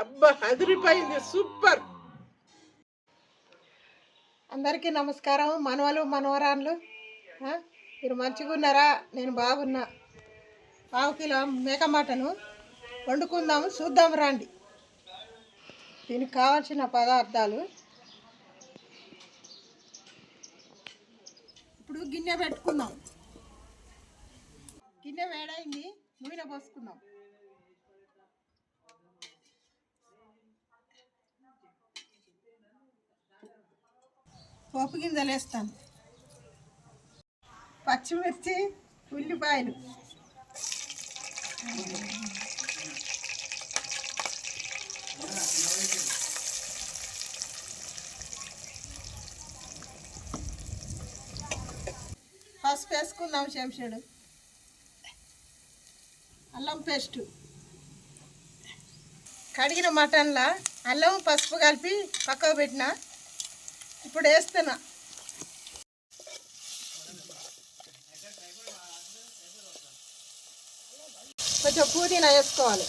అబ్బా అదిరిపోయింది, సూపర్. అందరికీ నమస్కారం. మనవలు మనవరాన్లు, మీరు మంచిగా ఉన్నారా? నేను బాగున్నా. 1/2 కిలో మేక మటను వండుకుందాము, చూద్దాం రండి. దీనికి కావాల్సిన పదార్థాలు: ఇప్పుడు గిన్నె పెట్టుకుందాం. గిన్నె వేడైంది, నూనె పోసుకుందాం. పోపు గింజలు వేస్తాను, పచ్చిమిర్చి, ఉల్లిపాయలు, పసుపు వేసుకుందాం, చెంచాడు అల్లం పేస్టు. కడిగిన మటన్లా అల్లం పసుపు కలిపి పక్కకు పెట్టిన. ఇప్పుడు వేస్తున్నా. కొంచెం పుదీనా వేసుకోవాలి,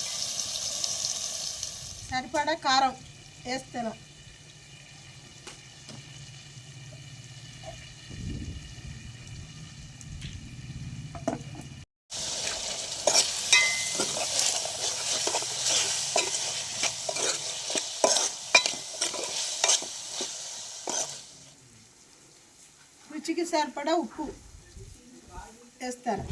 సరిపడా కారం వేస్తున్నా. రుచికి సరిపడా ఉప్పు వేస్తారు.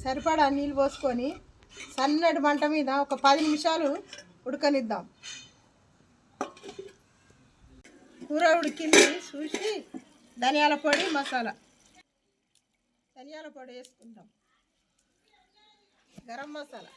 సరిపడా నీళ్ళు పోసుకొని సన్నటి మంట మీద ఒక 10 నిమిషాలు ఉడకనిద్దాం. కూర ఉడికింది చూసి ధనియాల పొడి, మసాలా. ధనియాల పొడి వేసుకుంటాం, గరం మసాలా,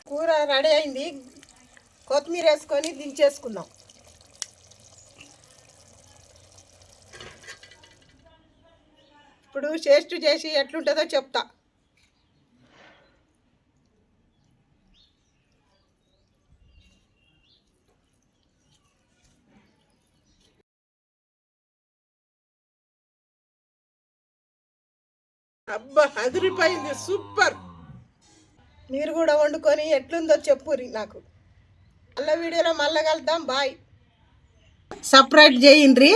కూర రెడీ అయింది. కొత్తిమీర వేసుకొని దించేసుకుందాం. ఇప్పుడు టేస్ట్ చేసి ఎట్లుంటుందో చెప్తా. అబ్బా అదిరిపోయింది, సూపర్. మీరు కూడా వండుకొని ఎట్లుందో చెప్పురి నాకు. మళ్ళీ వీడియోలో మళ్ళీ కలుద్దాం. బాయ్. సబ్స్క్రైబ్ చేయండి.